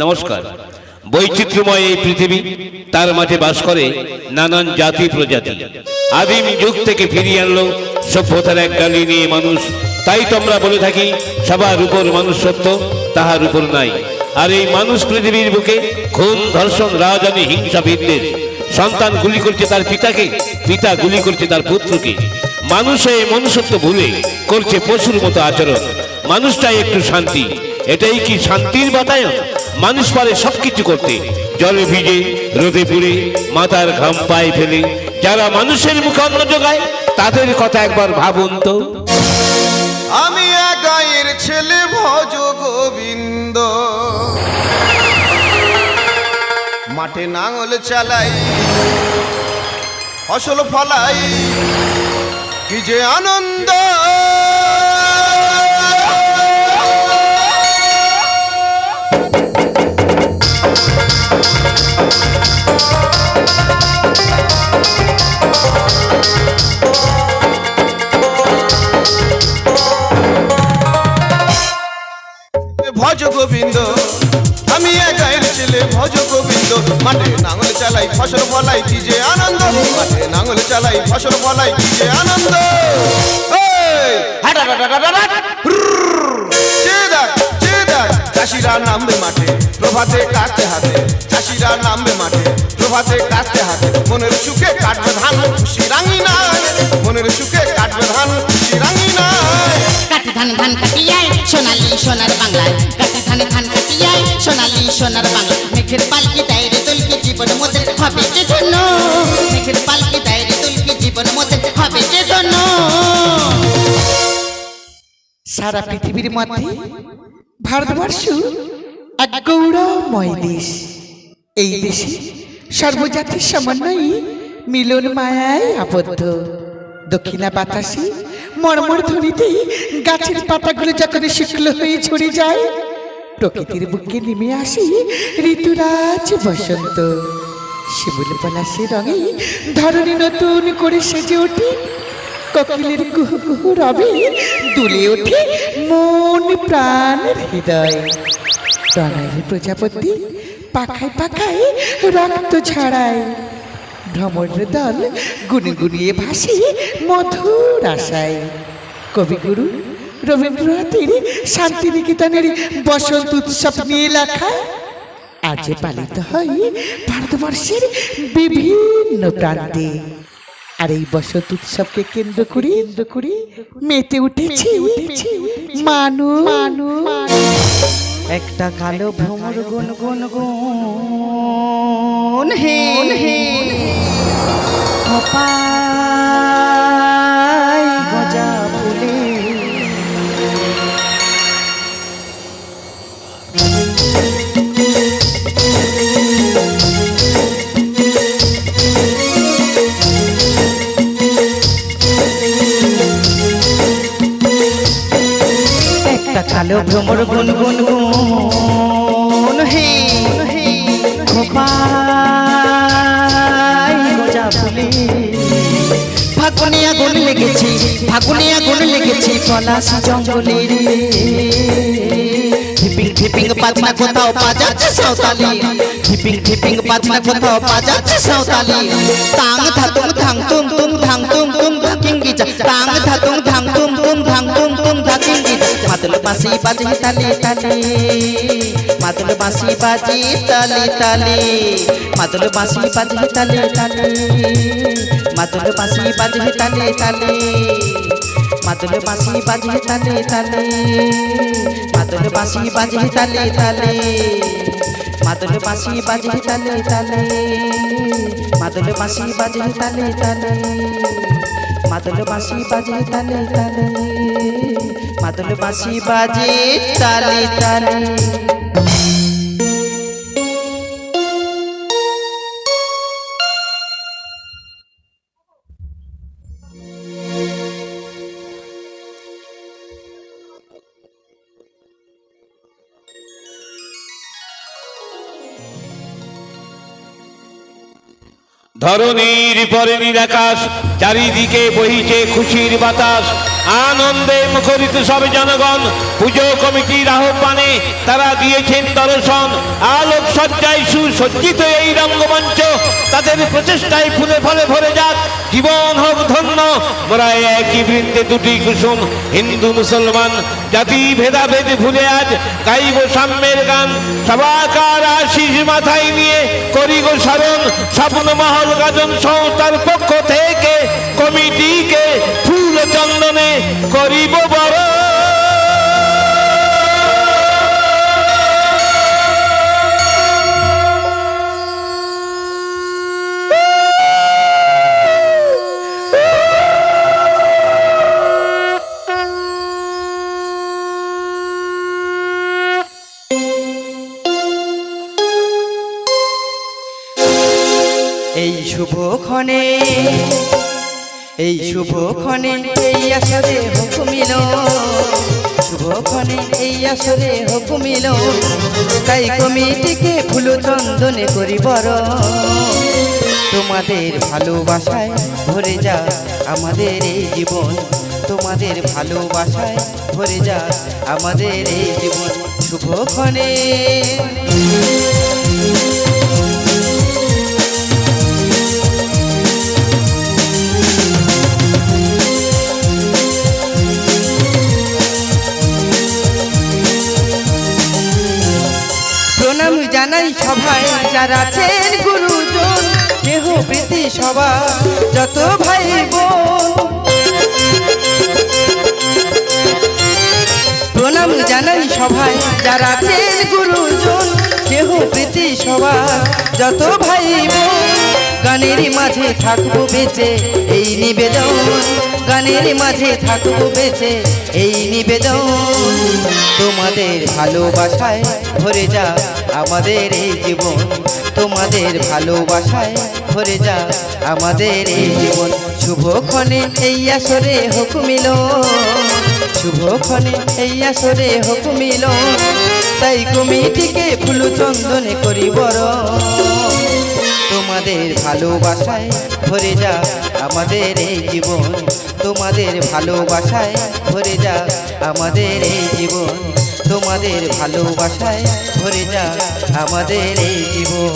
নমস্কার। বৈচিত্র্যময় এই পৃথিবী, তার মাঝে বাস করে নানান জাতি প্রজাতি। আদিম যুগ থেকে ফিরিয়ে আনলো সভ্যতার এক ডালি নিয়ে মানুষ। তাই তো আমরা বলে থাকি সবার উপর মানুষ সত্য, তাহার উপর নাই। আর এই মানুষ পৃথিবীর বুকে খুন, ধর্ষণ, রাজধানী, হিংসা, বিদ্বেষ। সন্তান গুলি করছে তার পিতাকে, পিতা গুলি করছে তার পুত্রকে। মানুষ এই মনুষ্যত্ব ভুলে করছে পশুর মতো আচরণ। মানুষটাই একটু শান্তি, এটাই কি শান্তির বাতায়ন? মানুষ পারে সবকিছু করতে, জলে ভিজে, রোদে পুড়ে, মাথার ঘাম পায়ে ফেলে। যারা মানুষের মুখে অন্ন যোগায় তাদের কথা একবার ভাবুন তো। আমি এক গায়ের ছেলে ভজ গোবিন্দ, মাঠে নাঙল চালাই, ফসল ফলাই, কি যে আনন্দ। ভজ গোবিন্দ, আমি এক গায়ের ছেলে ভজ গোবিন্দ, মাঠে নাঙল চালাই, ফসল ফলাই, কি যে আনন্দ। মাঠে নাঙল চালাই, ফসল ফলাই, কি যে আনন্দ। চাষিরা নামবে মাঠে, প্রভাতে কাটতে হাতে। চাষিরা নামবে মাঠে, প্রভাতে কাটতে হাতে। মনের সুখে কাটবে ধান, খুশি রাঙিনায়। মনের সুখে কাটবে ধান, খুশি রাঙিনায়। কাটি ধান ধান কাটিয়ায় সোনালি সোনার বাংলায়, কাটি ধান ধান কাটিয়ায় সোনালি সোনার বাংলা। মেঘের পালকি দায়রে তুলকি জীবন মধ্যে হবে যে জন্য, মেঘের পালকি দায়রে তুলকি জীবন মধ্যে হবে যে জন্য। সারা পৃথিবীর মধ্যে ভারতবর্ষ এক গৌরবময় দেশ। এই দেশে সর্বজাতির সমন্বয়ে মিলন মায়ায় আবদ্ধ। দক্ষিণা বাতাসে মর্মর ধ্বনিতে গাছের পাতাগুলো যখন শুকনো হয়ে ঝরে যায়, প্রকৃতির বুকে নেমে আসে ঋতুরাজ বসন্ত। শিমুল পলাশের রঙে ধরনী নতুন করে সেজে ওঠে। কোকিলের কুহু কুহু রবে দুলে ওঠে মন প্রাণ হৃদয়। প্রণয়ের প্রজাপতি পাখায় পাখায় রক্ত ছড়ায়। ভ্রমর দল গুনগুনিয়ে ভাসে মধুর আশায়। কবিগুরু রবীন্দ্রনাথের শান্তিনিকেতনের বসন্ত উৎসব নিয়ে লেখা আজ পালিত হয় ভারতবর্ষের বিভিন্ন প্রান্তে। আর এই বসন্ত উৎসবকে কেন্দ্র করে মেতে উঠেছে মানুষ। একটা কালো ভ্রমর গুন গুন গুন হে হে গজা ফুলে। কালো ভ্রমর গুন গুন গুন হে গজা ফুলে। ফাগুনে আগুন লেগেছে, ফাগুনে আগুন লেগেছে পলাশ জঙ্গলে রে। ধিপিং ধিপিং বাজনা কোথাও বাজাচ্ছে সাঁওতালি, ধিপিং ধিপিং বাজনা কোথাও বাজাচ্ছে সাঁওতালি। তাং ধাতুং ধাং তুম তুম ধাং তুম তুম ধাকিঙ্গি যা, তাং ধাতুং ধাং তুম তুম ধাং তুম তুম ধাকিঙ্গি যা। মাদল বাঁশি বাজে তালে তালে, মাদল বাঁশি বাজে তালে তালে, মাদল বাঁশি বাজে তালে তালে, মাদল বাঁশি বাজে তালে তালে, মাদল বাঁশি বাজে তালে তালে, মাদল বাঁশি বাজে তালে তালে, মাদল বাঁশি বাজে তালে তালে, মাদল বাঁশি বাজে তালে তালে, মাদল বাঁশি বাজে তালে তালে, মাদল বাঁশি বাজে তালে তালে। ধরণীর পরে নীলাকাশ, চারিদিকে বহিছে খুশির বাতাস। আনন্দে মুখরিত সব জনগণ পুজো কমিটির আহ্বানে তারা দিয়েছেন দর্শন। আলোকসজ্জায় সুসজ্জিত এই রঙ্গমঞ্চ তাদের প্রচেষ্টায় ফুলে ফলে ভরে যাক, জীবন হোক ধন্য। মোরা একই বৃন্তে দুটি কুসুম, হিন্দু মুসলমান জাতি ভেদাভেদ ভুলে আজ গাইব সাম্যের গান। সবাকার আশিস মাথায় নিয়ে করি গো স্মরণ, স্বপ্ন মহল গাজন সংস্থার পক্ষ থেকে কমিটিকে ফুল চন্দনে করিব বড়। এই শুভক্ষণে এই শুভক্ষণে এই আসরে হুকুমিল, শুভক্ষণে এই আসরে হুকুমিল, তাই কমিটিকে ফুল চন্দনে করি বড়। তোমাদের ভালোবাসায় ভরে যা আমাদের এই জীবন, তোমাদের ভালোবাসায় ভরে যা আমাদের এই জীবন। শুভক্ষণে প্রণাম জানাই সবাই যারা আছেন গুরুজন, কেহ প্রীতি সবার যত ভাই বোন। প্রণাম জানাই সবাই যারা আছেন গুরুজন, কেহ প্রীতি সবার যত ভাই বোন। গানের মাঝে থাকবো বেঁচে এই নিবেদন, গানের মাঝে থাকবো বেঁচে এই নিবেদন। তোমাদের ভালোবাসায় ভরে যা আমাদের এই জীবন, তোমাদের ভালোবাসায় ভরে যা আমাদের এই জীবন। শুভক্ষণে এই আসরে হুকুমিল, শুভক্ষণে এই আসরে হুকুমিল, তাই কমিটিকে ফুল চন্দনে করি বড়। তোমাদের ভালোবাসায় ভরে যা আমাদের এই জীবন, তোমাদের ভালোবাসায় ভরে যা আমাদের এই জীবন, তোমাদের ভালোবাসায় ভরে যা আমাদের এই জীবন।